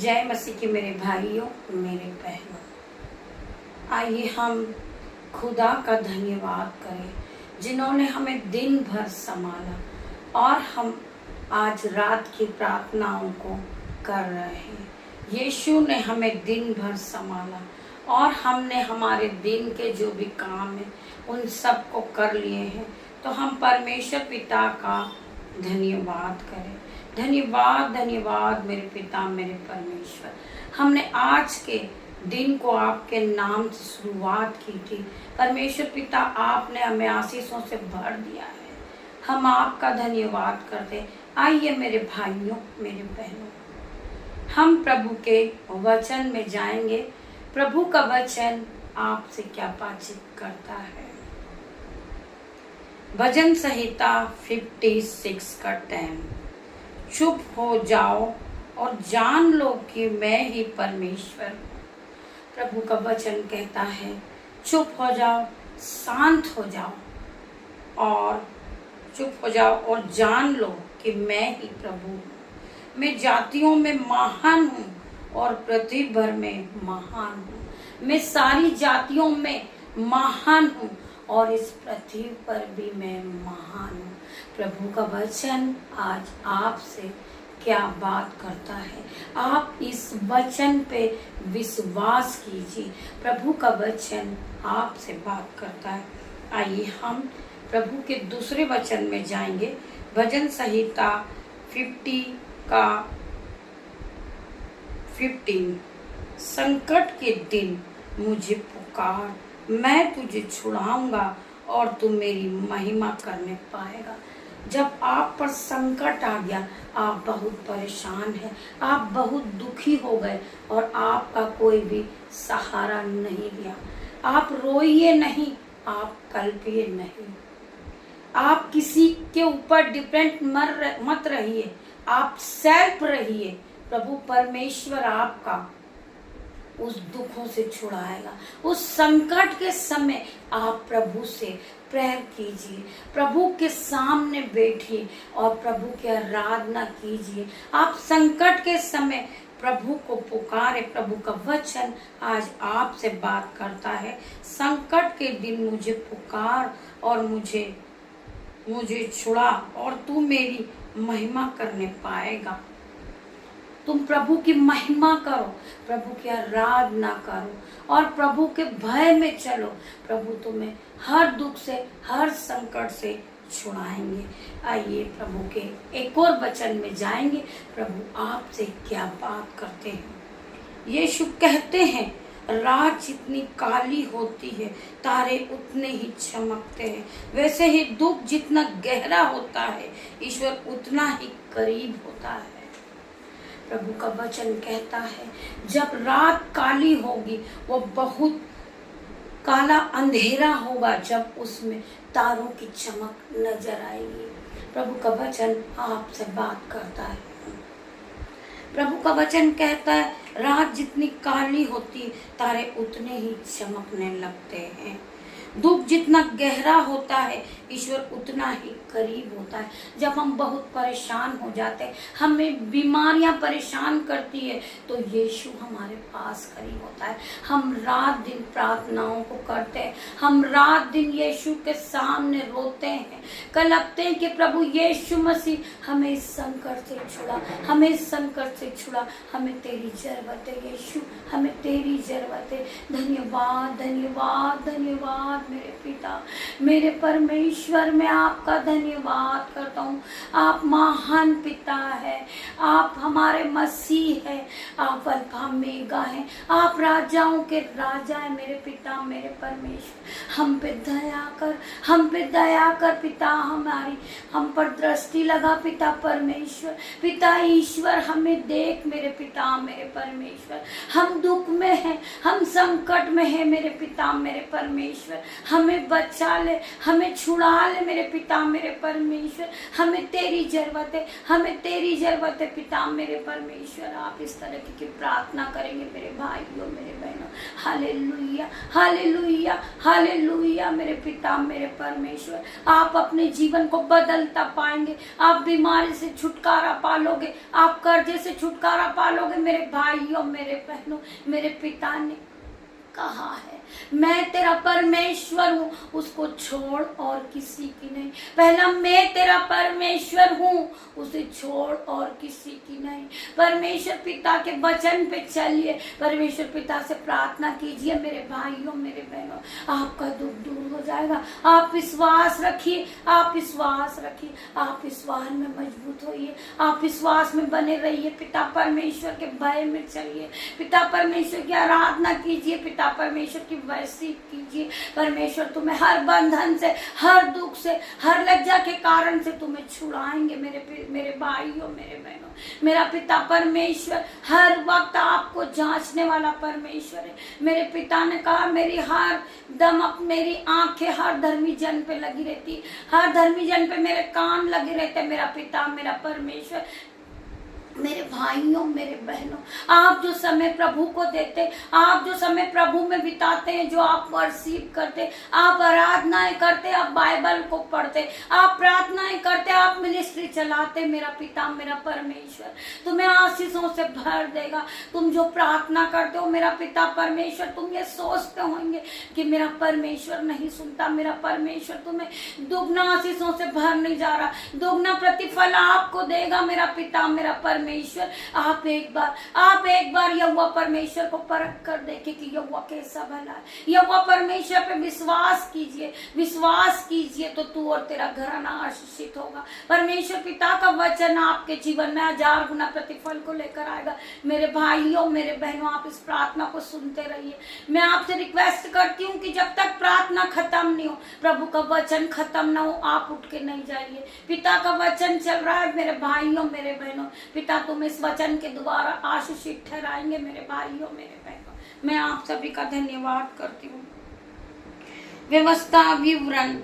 जय मसीह के मेरे भाइयों, मेरे बहनों, आइए हम खुदा का धन्यवाद करें जिन्होंने हमें दिन भर संभाला और हम आज रात की प्रार्थनाओं को कर रहे हैं। यीशु ने हमें दिन भर संभाला और हमने हमारे दिन के जो भी काम है उन सब को कर लिए हैं। तो हम परमेश्वर पिता का धन्यवाद करें। धन्यवाद धन्यवाद मेरे पिता, मेरे परमेश्वर। हमने आज के दिन को आपके नाम से शुरुआत की थी। परमेश्वर पिता, आपने हमें आशीषों से भर दिया है। हम आपका धन्यवाद करते। आइए मेरे भाइयों, मेरे बहनों, हम प्रभु के वचन में जाएंगे। प्रभु का वचन आपसे क्या बातचीत करता है। भजन संहिता 56 का 10। चुप हो जाओ और जान लो कि मैं ही परमेश्वर हूँ। प्रभु का वचन कहता है चुप हो जाओ, शांत हो जाओ और चुप हो जाओ और जान लो कि मैं ही प्रभु हूँ। मैं जातियों में महान हूँ और पृथ्वी भर में महान हूँ। मैं सारी जातियों में महान हूँ और इस पृथ्वी पर भी मैं महान हूँ। प्रभु का वचन आज आपसे क्या बात करता है। आप इस वचन पे विश्वास कीजिए। प्रभु का वचन आपसे बात करता है। आइए हम प्रभु के दूसरे वचन में जाएंगे। भजन संहिता 50 का 15। संकट के दिन मुझे पुकार, मैं तुझे छुड़ाऊंगा और तू मेरी महिमा करने पाएगा। जब आप पर संकट आ गया, आप बहुत परेशान हैं, आप बहुत दुखी हो गए और आपका कोई भी सहारा नहीं दिया, आप रोइए नहीं, आप कल्पिए नहीं, आप किसी के ऊपर डिपेंड मत रहिए, आप सेल्फ रहिए। प्रभु परमेश्वर आपका उस दुखों से छुड़ाएगा। उस संकट के समय आप प्रभु से प्रेयर कीजिए, प्रभु के सामने बैठिए और प्रभु की आराधना कीजिए। आप संकट के समय प्रभु को पुकारे। प्रभु का वचन आज आपसे बात करता है। संकट के दिन मुझे पुकार और मुझे छुड़ा और तू मेरी महिमा करने पाएगा। तुम प्रभु की महिमा करो, प्रभु की आराधना करो और प्रभु के भय में चलो। प्रभु तुम्हें हर दुख से, हर संकट से छुड़ाएंगे। आइए प्रभु के एक और वचन में जाएंगे। प्रभु आपसे क्या बात करते हैं। यीशु कहते हैं रात जितनी काली होती है तारे उतने ही चमकते हैं। वैसे ही दुख जितना गहरा होता है ईश्वर उतना ही करीब होता है। प्रभु का वचन कहता है जब रात काली होगी, वो बहुत काला अंधेरा होगा जब उसमें तारों की चमक नजर आएगी। प्रभु का वचन आपसे बात करता है। प्रभु का वचन कहता है रात जितनी काली होती तारे उतने ही चमकने लगते हैं। दुख जितना गहरा होता है ईश्वर उतना ही करीब होता है। जब हम बहुत परेशान हो जाते हैं, हमें बीमारियां परेशान करती है, तो यीशु हमारे पास करीब होता है। हम रात दिन प्रार्थनाओं को करते हैं, हम रात दिन यीशु के सामने रोते हैं, कलपते हैं कि प्रभु यीशु मसीह हमें इस संकट से छुड़ा, हमें इस संकट से छुड़ा, हमें तेरी जरूरत है यीशु, हमें तेरी जरूरत है। धन्यवाद धन्यवाद धन्यवाद मेरे पिता, मेरे परमेश्वर, मैं आपका धन्यवाद करता हूँ। आप महान पिता है, आप हमारे मसीह है, आप अल्फा मेगा है, आप राजाओं के राजा है मेरे पिता, मेरे परमेश्वर। हम पे दया कर, हम पे दया कर पिता, हमारी हम पर दृष्टि लगा पिता परमेश्वर। पिता ईश्वर हमें देख मेरे पिता, मेरे परमेश्वर। हम दुख में हैं, हम संकट में हैं मेरे पिता, मेरे परमेश्वर। हमें बचा ले, हमें छुड़ा ले मेरे पिता मेरे परमेश्वर। हमें तेरी जरूरत है, हमें तेरी जरूरत है पिता मेरे परमेश्वर। आप इस तरह की प्रार्थना करेंगे मेरे भाइयों मेरे बहनों। हालेलुया हालेलुया हालेलुया मेरे पिता मेरे परमेश्वर। आप अपने जीवन को बदलता पाएंगे, आप बीमारी से छुटकारा पालोगे, आप कर्जे से छुटकारा पालोगे मेरे भाइयों मेरे बहनों। मेरे पिता ने कहा है मैं तेरा परमेश्वर हूँ, उसको छोड़ और किसी की नहीं। पहला मैं तेरा परमेश्वर हूँ, उसे छोड़ और किसी की नहीं। परमेश्वर पिता के वचन पे चलिए, परमेश्वर पिता से प्रार्थना कीजिए मेरे भाइयों मेरे बहनों। आपका दुख दूर हो जाएगा। आप विश्वास रखिए, आप विश्वास रखिए, आप विश्वास में मजबूत होइए, आप विश्वास में बने रहिए। पिता परमेश्वर के भय में चलिए, पिता परमेश्वर की आराधना कीजिए, पिता परमेश्वर की वैसी कीजिए। परमेश्वर तुम्हें हर बंधन से, हर दुख से, हर लज्जा के कारण से तुम्हें छुड़ाएंगे मेरे भाइयों मेरे बहनों। मेरा पिता परमेश्वर हर वक्त आपको जांचने वाला परमेश्वर है। मेरे पिता ने कहा मेरी हर दम मेरी आंखें हर धर्मी जन पे लगी रहती, हर धर्मी जन पे मेरे कान लगे रहते। मेरा पिता मेरा परमेश्वर मेरे भाइयों मेरे बहनों, आप जो समय प्रभु को देते, आप जो समय प्रभु में बिताते हैं, जो आप वर्शिप करते, आप आराधनाएं करते, आप बाइबल को पढ़ते, आप प्रार्थनाएं करते, आप मिनिस्ट्री चलाते, मेरा पिता मेरा परमेश्वर तुम्हें आशीषों से भर देगा। तुम जो प्रार्थना करते हो मेरा पिता परमेश्वर, तुम ये सोचते होंगे कि मेरा परमेश्वर नहीं सुनता, मेरा परमेश्वर तुम्हें दुगना आशीषों से भरने जा रहा, दुगना प्रतिफल आपको देगा मेरा पिता मेरा परमेश्वर। आप एक बार यहोवा परमेश्वर को परख कर देखे कि यहोवा कैसा भला है। यहोवा परमेश्वर पे विश्वास कीजिए, विश्वास कीजिए तो तू और तेरा घराना आशीषित होगा। परमेश्वर पिता का वचन आपके जीवन में 1000 गुना प्रतिफल को लेकर आएगा। मेरे भाइयों मेरे बहनों, आप इस प्रार्थना को सुनते रहिए। मैं आपसे रिक्वेस्ट करती हूँ कि जब तक प्रार्थना खत्म नहीं हो, प्रभु का वचन खत्म ना हो, आप उठ के नहीं जाइए। पिता का वचन चल रहा है मेरे भाइयों मेरे बहनों। पिता तुम इस वचन के द्वारा आशीषित ठहराएंगे मेरे भाइयों मेरे बहनों। मैं आप सभी का धन्यवाद करती हूँ। व्यवस्था विवरण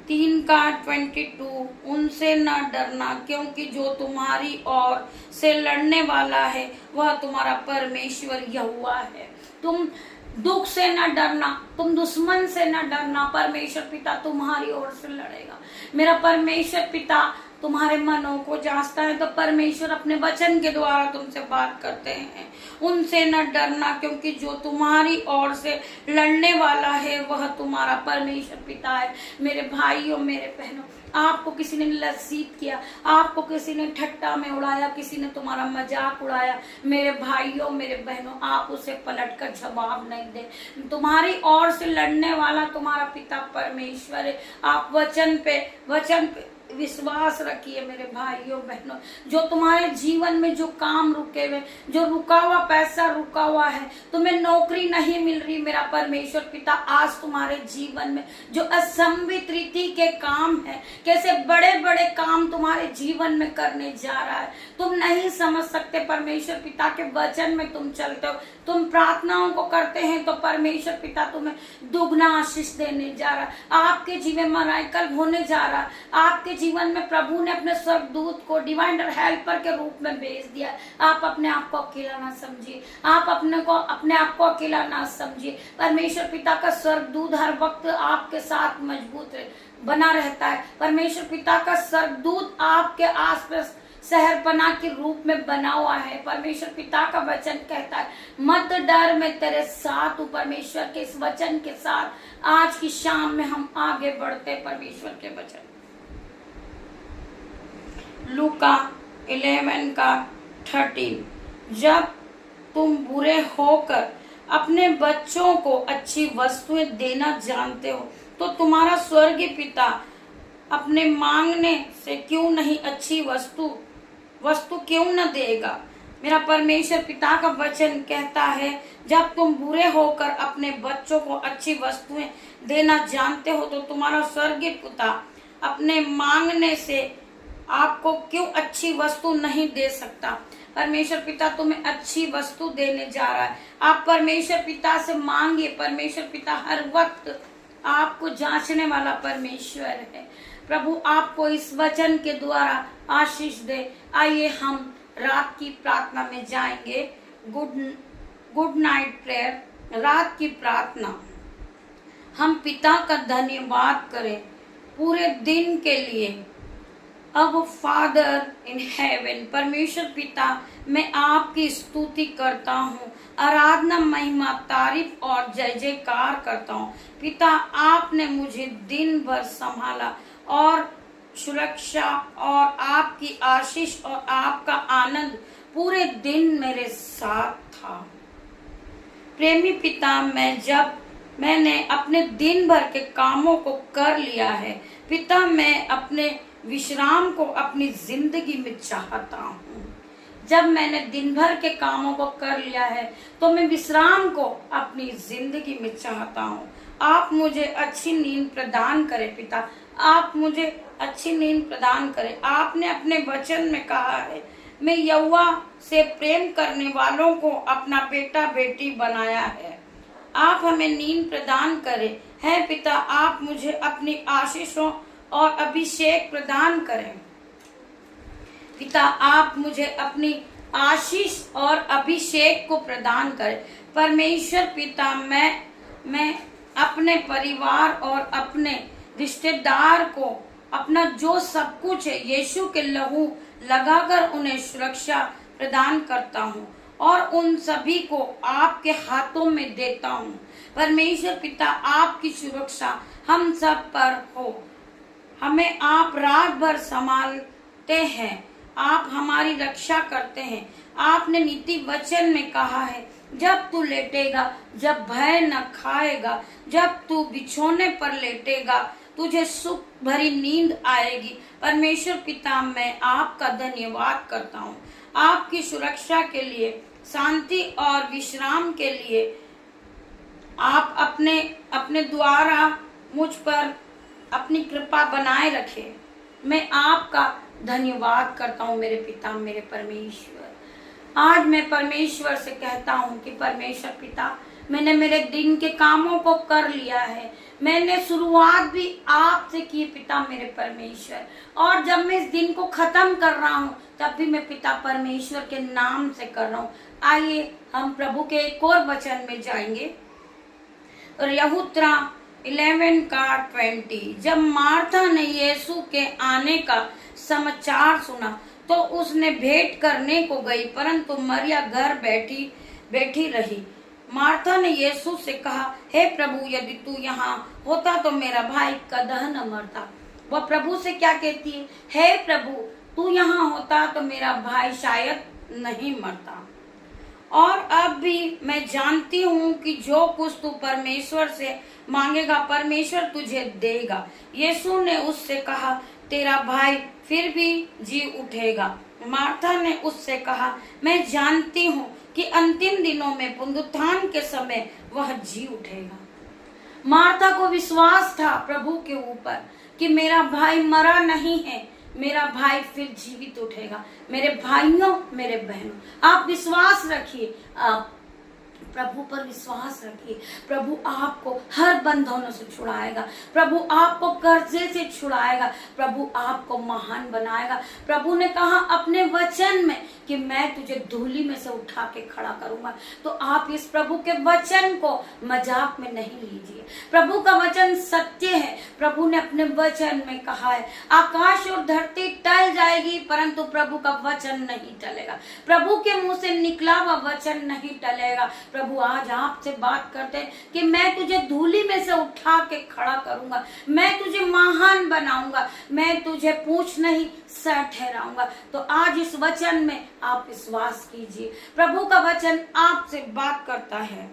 3:22 उनसे न डरना, क्योंकि जो तुम्हारी ओर से लड़ने वाला है वह तुम्हारा परमेश्वर यहोवा है। तुम दुख से न डरना, तुम दुश्मन से न डरना, परमेश्वर पिता तुम्हारी ओर से लड़ेगा। मेरा परमेश्वर पिता तुम्हारे मनों को जांचता है, तो परमेश्वर अपने वचन के द्वारा तुमसे बात करते हैं। उनसे न डरना, क्योंकि जो तुम्हारी ओर से लड़ने वाला है वह तुम्हारा परमेश्वर पिता है। मेरे भाइयों मेरे बहनों, आपको किसी ने लज्जित किया, आपको किसी ने ठट्टा में उड़ाया, किसी ने तुम्हारा मजाक उड़ाया, मेरे भाइयों मेरे बहनों, आप उसे पलटकर जवाब नहीं दे। तुम्हारी ओर से लड़ने वाला तुम्हारा पिता परमेश्वर है। आप वचन पे विश्वास रखिए मेरे भाइयों बहनों। जो तुम्हारे जीवन में जो काम रुके हुए, जो रुका हुआ पैसा रुका हुआ है, तुम्हें नौकरी नहीं मिल रही, मेरा परमेश्वर पिता आज तुम्हारे जीवन में जो असंभित रीति के काम है, कैसे बड़े बड़े काम तुम्हारे जीवन में करने जा रहा है, तुम नहीं समझ सकते। परमेश्वर पिता के वचन में तुम चलते हो, तुम प्रार्थनाओं को करते हैं, तो परमेश्वर पिता तुम्हें दुगना आशीष देने जा रहा है। आपके जीवन में मिरेकल होने जा रहा है। आपके जीवन में प्रभु ने अपने स्वर्गदूत को डिवाइन हेल्पर के रूप में भेज दिया। आप अपने आप को अकेला ना समझिए, आप अपने आप को अकेला ना समझिए। परमेश्वर पिता का स्वर्गदूत हर वक्त आपके साथ मजबूत बना रहता है। परमेश्वर पिता का स्वर्गदूत आपके आसपास शहरपना के रूप में बना हुआ है। परमेश्वर पिता का वचन कहता है मत डर, मैं तेरे साथ हूँ। परमेश्वर के इस वचन के साथ आज की शाम में हम आगे बढ़ते परमेश्वर के वचन। लूका 11:13 जब तुम बुरे होकर अपने बच्चों को अच्छी वस्तुएं देना जानते हो, तो तुम्हारा स्वर्गीय पिता अपने मांगने से क्यों नहीं अच्छी वस्तु क्यों न देगा। मेरा परमेश्वर पिता का वचन कहता है जब तुम बुरे होकर अपने बच्चों को अच्छी वस्तुएं देना जानते हो, तो तुम्हारा स्वर्गीय पिता अपने मांगने से आपको क्यों अच्छी वस्तु नहीं दे सकता। परमेश्वर पिता तुम्हें अच्छी वस्तु देने जा रहा है। आप परमेश्वर पिता से मांगिए। परमेश्वर पिता हर वक्त आपको जांचने वाला परमेश्वर है। प्रभु आपको इस वचन के द्वारा आशीष दे। आइए हम रात की प्रार्थना में जाएंगे। गुड नाइट प्रेयर, रात की प्रार्थना। हम पिता का धन्यवाद करें पूरे दिन के लिए। अब फादर इन हेवन, परमेश्वर पिता, मैं आपकी स्तुति करता हूँ, आराधना, महिमा, तारीफ और जय जयकार करता हूँ। पिता, आपने मुझे दिन भर संभाला और सुरक्षा और आपकी आशीष और आपका आनंद पूरे दिन मेरे साथ था। प्रेमी पिता, मैंने अपने दिन भर के कामों को कर लिया है। पिता, मैं अपने विश्राम को अपनी जिंदगी में चाहता हूँ। जब मैंने दिन भर के कामों को कर लिया है तो मैं विश्राम को अपनी जिंदगी में चाहता हूँ। आप मुझे अच्छी नींद प्रदान करें पिता, आप मुझे अच्छी नींद प्रदान करें। आपने अपने वचन में कहा है, मैं यहोवा से प्रेम करने वालों को अपना बेटा बेटी बनाया है। आप हमें नींद प्रदान करें। है पिता, आप मुझे अपनी आशीषों और अभिषेक प्रदान करें। पिता, आप मुझे अपनी आशीष और अभिषेक को प्रदान करें। परमेश्वर पिता, मैं अपने परिवार और अपने रिश्तेदार को अपना जो सब कुछ है यीशु के लहू लगाकर उन्हें सुरक्षा प्रदान करता हूँ और उन सभी को आपके हाथों में देता हूँ। परमेश्वर पिता, आपकी सुरक्षा हम सब पर हो। हमें आप रात भर संभालते हैं, आप हमारी रक्षा करते हैं। आपने नीति वचन में कहा है, जब तू लेटेगा, जब भय न खाएगा, जब तू बिछोने पर लेटेगा, तुझे सुख भरी नींद आएगी। परमेश्वर पिता, मैं आपका धन्यवाद करता हूँ आपकी सुरक्षा के लिए, शांति और विश्राम के लिए। आप अपने द्वारा मुझ पर अपनी कृपा बनाए रखे। मैं आपका धन्यवाद करता हूँ मेरे पिता, मेरे परमेश्वर। आज मैं परमेश्वर से कहता हूँ कि परमेश्वर पिता, मैंने मेरे दिन के कामों को कर लिया है। मैंने शुरुआत भी आपसे की पिता मेरे परमेश्वर, और जब मैं इस दिन को खत्म कर रहा हूँ तब भी मैं पिता परमेश्वर के नाम से कर रहा हूँ। आइए हम प्रभु के एक और वचन में जाएंगे। और यहूत्रा 11:20, जब मार्था ने यीशु के आने का समाचार सुना तो उसने भेंट करने को गई, परंतु मरिया घर बैठी रही। मार्था ने यीशु से कहा, हे प्रभु, यदि तू यहाँ होता तो मेरा भाई कदह न मरता। वह प्रभु से क्या कहती है, हे प्रभु, तू यहाँ होता तो मेरा भाई शायद नहीं मरता। और अब भी मैं जानती हूँ कि जो कुछ तू परमेश्वर से मांगेगा परमेश्वर तुझे देगा। यीशु ने उससे कहा, तेरा भाई फिर भी जी उठेगा। मार्था ने उससे कहा, मैं जानती हूँ कि अंतिम दिनों में पुनरुत्थान के समय वह जी उठेगा। मार्था को विश्वास था प्रभु के ऊपर कि मेरा भाई मरा नहीं है, मेरा भाई फिर जीवित उठेगा। मेरे भाइयों, मेरे बहनों, आप विश्वास रखिए, आप प्रभु पर विश्वास रखिए। प्रभु आपको हर बंधनों से छुड़ाएगा, प्रभु आपको कर्जे से छुड़ाएगा, प्रभु आपको महान बनाएगा। प्रभु ने कहा अपने वचन में कि मैं तुझे धूली में से उठा के खड़ा करूंगा। तो आप इस प्रभु के वचन को मजाक में नहीं लीजिए। प्रभु का वचन सत्य है। प्रभु ने अपने वचन में कहा है, आकाश और धरती टल जाएगी परंतु प्रभु का वचन नहीं टलेगा। प्रभु के मुंह से निकला हुआ वचन नहीं टलेगा। प्रभु आज आपसे बात करते हैं कि मैं तुझे धूली में से उठा के खड़ा करूंगा, मैं तुझे महान बनाऊंगा, मैं तुझे पूंछ नहीं सर ठहराऊंगा। तो आज इस वचन में आप विश्वास कीजिए। प्रभु का वचन आपसे बात करता है,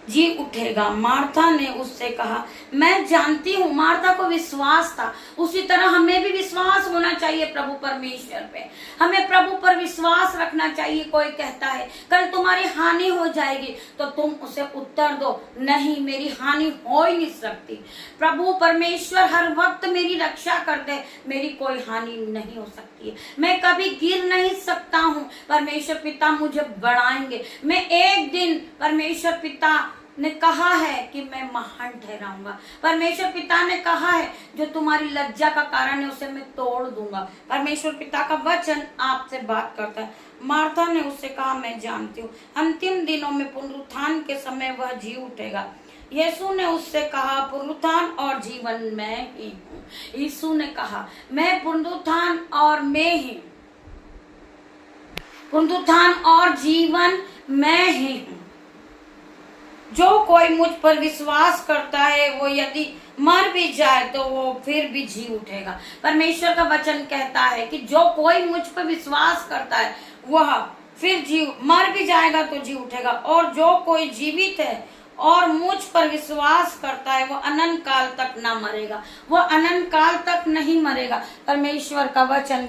जी उठेगा। मार्था ने उससे कहा, मैं जानती हूँ। मार्था को विश्वास था, उसी तरह हमें भी विश्वास होना चाहिए प्रभु परमेश्वर पे। हमें प्रभु पर विश्वास रखना चाहिए। कोई कहता है कल तुम्हारी हानि हो जाएगी तो तुम उसे उत्तर दो, नहीं, मेरी हानि हो ही नहीं सकती। प्रभु परमेश्वर हर वक्त मेरी रक्षा करते, मेरी कोई हानि नहीं हो सकती है। मैं कभी गिर नहीं सकता हूँ। परमेश्वर पिता मुझे बढ़ाएंगे। मैं एक दिन परमेश्वर पिता ने कहा है कि मैं महान ठहराऊंगा। परमेश्वर पिता ने कहा है जो तुम्हारी लज्जा का कारण है उसे मैं तोड़ दूंगा। परमेश्वर पिता का वचन आपसे बात करता है। मार्था ने उससे कहा मैं जानती हूँ अंतिम दिनों में पुनरुत्थान के समय वह जी उठेगा। यीशु ने उससे कहा पुनरुत्थान और जीवन मैं ही हूँ। यीशु ने कहा मैं पुनरुत्थान और मैं ही, पुनरुत्थान और जीवन मैं ही हूँ। जो कोई मुझ पर विश्वास करता है वो यदि मर भी जाए तो वो फिर भी जी उठेगा। परमेश्वर का वचन कहता है कि जो कोई मुझ पर विश्वास करता है वह फिर मर भी जाएगा तो जी उठेगा, और जो कोई जीवित है और मुझ पर विश्वास करता है वो अनंत काल तक ना मरेगा, वो अनंत काल तक नहीं मरेगा। परमेश्वर का वचन